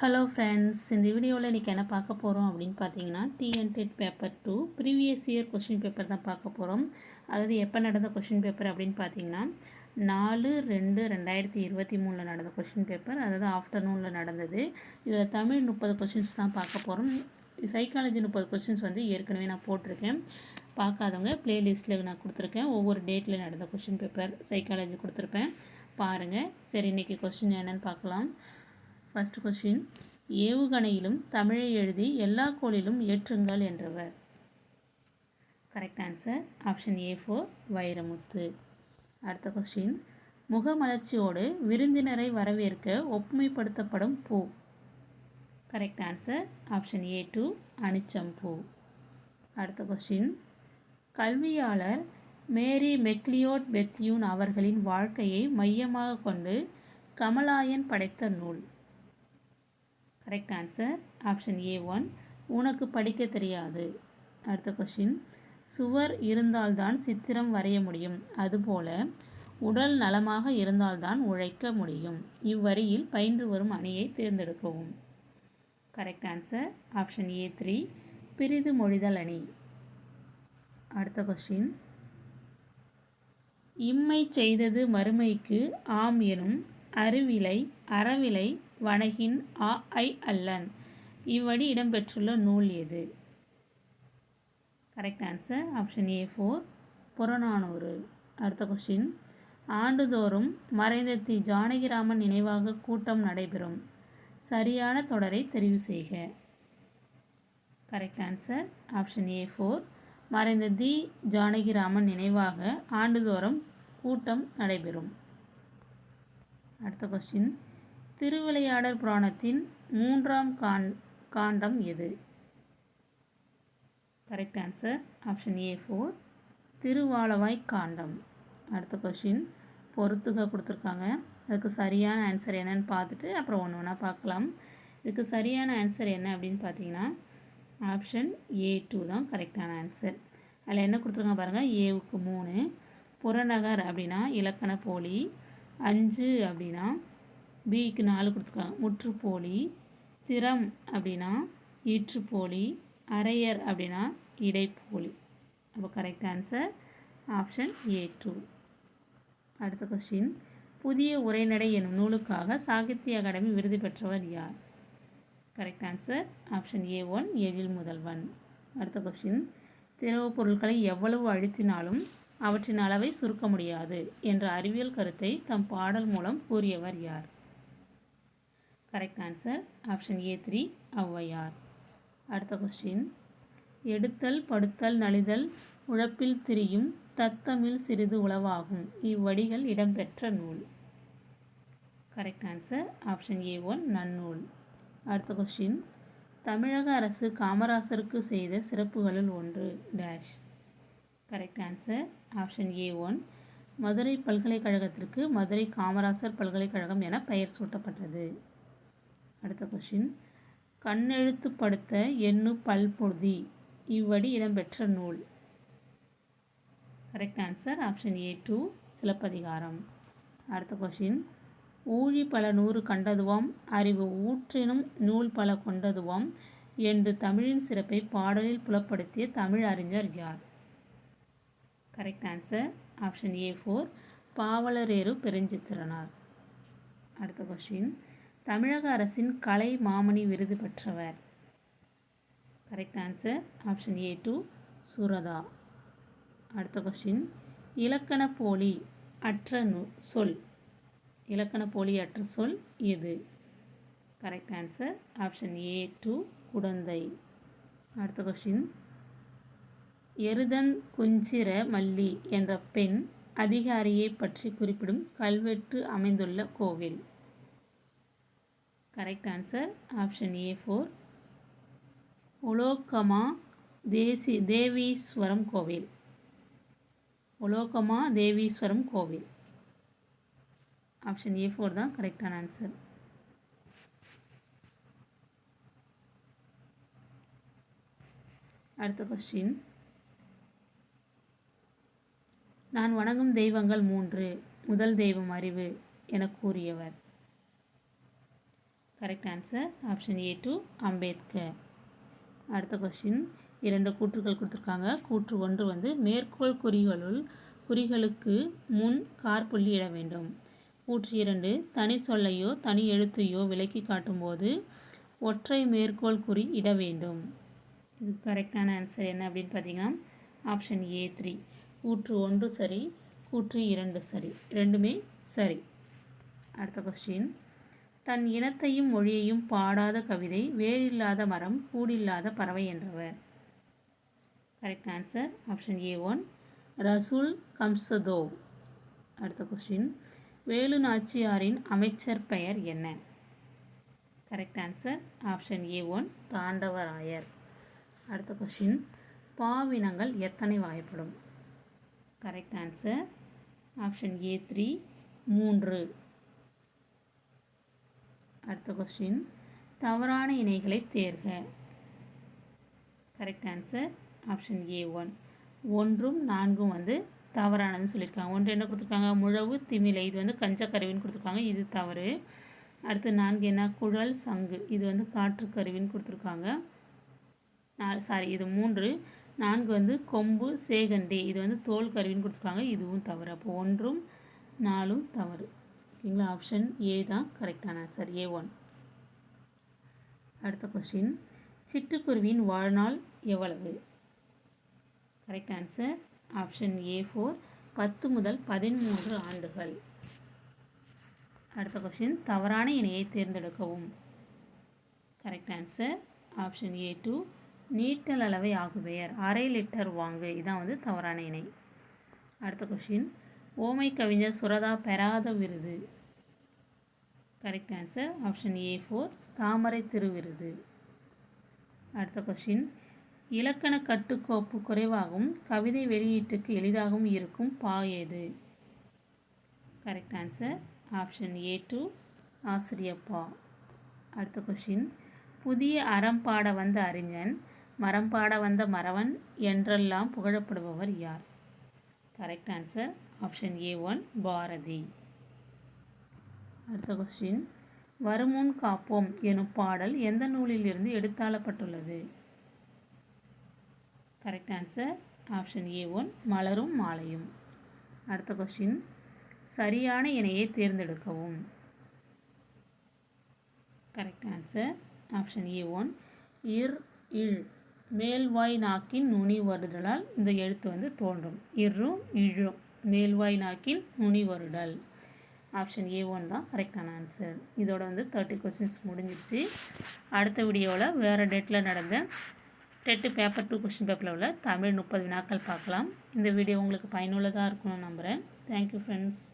Hello friends, இந்த வீடியோவில் இன்றைக்கி என்ன பார்க்க போகிறோம் அப்படின்னு பார்த்தீங்கன்னா, TNTET paper 2 previous year question paper தான் பார்க்க போகிறோம். அதாவது எப்போ நடந்த கொஷின் பேப்பர் அப்படின்னு பார்த்தீங்கன்னா 4/2/2023 நடந்த கொஷின் பேப்பர், அதாவது ஆஃப்டர்நூனில் நடந்தது. இதில் தமிழ் 30 கொஷின்ஸ் தான் பார்க்க போகிறோம். சைக்காலஜி 30 கொஷின்ஸ் வந்து ஏற்கனவே நான் போட்டிருக்கேன். பார்க்காதவங்க ப்ளேலிஸ்ட்டில் நான் கொடுத்துருக்கேன். ஒவ்வொரு டேட்டில் நடந்த கொஷின் பேப்பர் சைக்காலஜி கொடுத்துருப்பேன், பாருங்கள். சரி, இன்றைக்கி கொஷின் என்னென்னு பார்க்கலாம். ஃபர்ஸ்ட் கொஷின், ஏவுகணையிலும் தமிழை எழுதி எல்லா கோளிலும் ஏற்றுங்கள் என்றவர். Correct answer option A4 Vairamuthu. அடுத்த கொஷின், முகமலர்ச்சியோடு விருந்தினரை வரவேற்க ஒப்புமைப்படுத்தப்படும் பூ. Correct answer option A2 அனிச்சம்பூ. அடுத்த கொஷின், கல்வியாளர் மேரி மெக்லியோட் பெத்யூன் அவர்களின் வாழ்க்கையை மையமாக கொண்டு கமலாயன் படைத்த நூல். கரெக்ட் ஆன்சர் ஆப்ஷன் A1 உனக்கு படிக்க தெரியாது. அடுத்த கொஷின், சுவர் இருந்தால்தான் சித்திரம் வரைய முடியும், அதுபோல உடல் நலமாக இருந்தால்தான் உழைக்க முடியும். இவ்வரியில் பயின்று வரும் அணியை தேர்ந்தெடுக்கவும். கரெக்ட் ஆன்சர் ஆப்ஷன் A3 பிரிது மொழிதல் அணி. அடுத்த கொஷின், இம்மை செய்தது மறுமைக்கு ஆம் எனும் அருவிலை அறவிலை வணகின் ஐ அல்லன். இவ்வடி இடம்பெற்றுள்ள நூல் எது? Correct answer option A4 Purananuru. அடுத்த கொஷின், ஆண்டுதோறும் மறைந்த தி ஜானகிராமன் நினைவாக கூட்டம் நடைபெறும். சரியான தொடரை தெரிவு செய்க. கரெக்ட் ஆன்சர் ஆப்ஷன் A4 மறைந்த தி ஜானகிராமன் நினைவாக ஆண்டுதோறும் கூட்டம் நடைபெறும். அடுத்த கொஸ்டின், திருவிளையாடற் புராணத்தின் 3ஆம் காண்டம் எது? கரெக்ட் ஆன்சர் ஆப்ஷன் A4 திருவாலவாய் காண்டம். அடுத்த கொஸ்டின், பொறுத்துக கொடுத்துருக்காங்க. அதுக்கு சரியான ஆன்சர் என்னன்னு பார்த்துட்டு அப்புறம் ஒன்று ஒன்றா பார்க்கலாம். இதுக்கு சரியான ஆன்சர் என்ன அப்படின்னு பார்த்தீங்கன்னா ஆப்ஷன் A2 தான் கரெக்டான ஆன்சர். அதில் என்ன கொடுத்துருக்காங்க பாருங்கள். ஏவுக்கு 3, புறநகர் அப்படின்னா இலக்கண போலி, 5 அப்படின்னா பிக்கு 4 கொடுத்துருக்காங்க முற்றுப்போலி, திறம் அப்படின்னா ஈற்றுப்போலி, அரையர் அப்படின்னா இடைப்போலி. அப்போ கரெக்ட் ஆன்சர் ஆப்ஷன் A2. அடுத்த கொஸ்டின், புதிய உரைநடை என்னும் நூலுக்காக சாகித்ய அகாடமி விருது பெற்றவர் யார்? கரெக்ட் ஆன்சர் ஆப்ஷன் A1 எழில் முதல்வன். அடுத்த கொஸ்டின், திரவப் பொருட்களை எவ்வளவு அழுத்தினாலும் அவற்றின் அளவை சுருக்க முடியாது என்ற அறிவியல் கருத்தை தம் பாடல் மூலம் கூறியவர் யார்? Correct answer option A3 Avvaiyar. அடுத்த கொஸ்டின், எடுத்தல் படுத்தல் நலிதல் உழப்பில் திரியும் தத்தமிழ் சிறிது உளவாகும். இவ்வடிகள் இடம்பெற்ற நூல். கரெக்ட் ஆன்சர் ஆப்ஷன் A1 நன்னூல். அடுத்த கொஸ்டின், தமிழக அரசு காமராசருக்கு செய்த சிறப்புகளில் ஒன்று dash. Correct answer option A1 Madurai பல்கலைக்கழகத்திற்கு மதுரை காமராசர் பல்கலைக்கழகம் என பெயர் சூட்டப்பட்டது. அடுத்த கொஸ்டின், கண்ணெழுத்துப்படுத்த எண்ணு பல்பொதி. இவ்வடி இடம்பெற்ற நூல். Correct answer option A2 Silappathikaram. அடுத்த கொஸ்டின், ஊழி பல நூறு கண்டதுவாம் அறிவு ஊற்றினும் நூல் பல கொண்டதுவாம் என்று தமிழின் சிறப்பை பாடலில் புலப்படுத்திய தமிழ் அறிஞர் யார்? கரெக்ட் ஆன்சர் ஆப்ஷன் A4 பாவலரேறு பெருஞ்சித்திரனார். அடுத்த கொஸ்டின், தமிழக அரசின் கலை மாமணி விருது பெற்றவர். Correct answer option A2 Suratha. அடுத்த கொஸ்டின், இலக்கண போலி அற்ற சொல். இலக்கண போலி அற்ற சொல் எது? Correct answer option A2 Kudanthai. அடுத்த கொஸ்டின், எருதன் குஞ்சிர மல்லி என்ற பெண் அதிகாரியை பற்றி குறிப்பிடும் கல்வெட்டு அமைந்துள்ள கோவில். கரெக்ட் ஆன்சர் ஆப்ஷன் A4 உலோகமா தேவீஸ்வரம் கோவில். உலோகமா தேவீஸ்வரம் கோவில். ஆப்ஷன் A4 தான் கரெக்டான ஆன்சர். அடுத்த கொஸ்டின், நான் வணங்கும் தெய்வங்கள் 3, முதல் தெய்வம் அறிவு என கூறியவர். Correct answer option A to Ambedkar. அடுத்த கொஸ்டின் 2 கூற்றுகள் கொடுத்துருக்காங்க. கூற்று 1 வந்து மேற்கோள் குறிகளுக்கு முன் காற்புள்ளி இட வேண்டும். கூற்று 2 தனி சொல்லையோ தனி எழுத்தையோ விளக்கி காட்டும்போது ஒற்றை மேற்கோள் குறி இட வேண்டும். இது கரெக்டான ஆன்சர் என்ன அப்படின்னு பார்த்தீங்கன்னா ஆப்ஷன் A3. கூற்று 1 சரி, கூற்று 2 சரி, ரெண்டுமே சரி. அடுத்த கொஸ்டின் தன் இனத்தையும் மொழியையும் பாடாத கவிதை வேரில்லாத மரம் கூடில்லாத பறவை என்றவர். கரெக்ட் ஆன்சர் ஆப்ஷன் A1 ரசூல் கம்சதோவ். அடுத்த கொஸ்டின் வேலு நாச்சியாரின் அமைச்சர் பெயர் என்ன? Correct answer option A1 Thandavarayar. அடுத்த கொஸ்டின் பாவினங்கள் எத்தனை வகைப்படும்? Correct answer option A3 3. அடுத்த கொஸ்டின் தவறான இணைகளை தேர்க. கரெக்ட் ஆன்சர் ஆப்ஷன் A1 1ம் 4ம் வந்து தவறானதுன்னு சொல்லியிருக்காங்க. 1 என்ன கொடுத்துருக்காங்க? முழவு திமிலை, இது வந்து கஞ்சக்கருவின்னு கொடுத்துருக்காங்க, இது தவறு. அடுத்து 4 என்ன? குழல் சங்கு, இது வந்து காற்றுக்கருவின்னு கொடுத்துருக்காங்க. இது 3. 4 வந்து கொம்பு சேகண்டி, இது வந்து தோல் கருவின்னு கொடுத்துருக்காங்க, இதுவும் தவறு. அப்போ 1ம் 4ம் தவறு. ஓகேங்களா? ஆப்ஷன் ஏ தான் கரெக்டான ஆன்சர் A1. அடுத்த கொஸ்டின் சிட்டுக்குருவியின் வாழ்நாள் எவ்வளவு? கரெக்ட் ஆன்சர் ஆப்ஷன் A4 10 முதல் 13 ஆண்டுகள். அடுத்த கொஸ்டின் தவறான இணையை தேர்ந்தெடுக்கவும். கரெக்ட் ஆன்சர் ஆப்ஷன் A2 நீட்டல் அளவை ஆகுபெயர், அரை லிட்டர் வாங்கு, இதான் வந்து தவறான இணை. அடுத்த கொஸ்டின் ஓமை கவிஞர் சுரதா பெறாத விருது. கரெக்ட் ஆன்சர் ஆப்ஷன் A4 தாமரை திருவிருது. அடுத்த கொஸ்டின் இலக்கண கட்டுக்கோப்பு குறைவாகவும் கவிதை வெளியீட்டுக்கு எளிதாகவும் இருக்கும் பா ஏது? கரெக்ட் ஆன்சர் ஆப்ஷன் A2 ஆசிரியப்பா. அடுத்த கொஸ்டின் புதிய அறம் பாட வந்த அறிஞன் மரம் பாட வந்த மறவன் என்றெல்லாம் புகழப்படுபவர் யார்? Correct answer option A1 Bharathi. அடுத்த கொஸ்டின் வருமுன் காப்போம் எனும் பாடல் எந்த நூலிலிருந்து எடுத்தாளப்பட்டுள்ளது? கரெக்ட் ஆன்சர் ஆப்ஷன் A1 மலரும் மாலையும். அடுத்த கொஸ்டின் சரியான இணையை தேர்ந்தெடுக்கவும். கரெக்ட் ஆன்சர் ஆப்ஷன் A1 இர் இழ், மேல்வாய் நாக்கின் நுனி வருதலால் இந்த எழுத்து வந்து தோன்றும். இரும் இழும், மேல்வாய் நாக்கின் நுனி வருடல். ஆப்ஷன் A1 தான் கரெக்டான ஆன்சர். இதோட வந்து 30 கொஸ்டின்ஸ் முடிஞ்சிருச்சு. அடுத்த வீடியோவில் வேறு டேட்டில் நடந்த டெட்டு பேப்பர் 2 கொஸ்டின் பேப்பரில் உள்ள தமிழ் 30 வினாக்கள் பார்க்கலாம். இந்த வீடியோ உங்களுக்கு பயனுள்ளதாக இருக்கும்னு நம்புகிறேன். Thank you friends.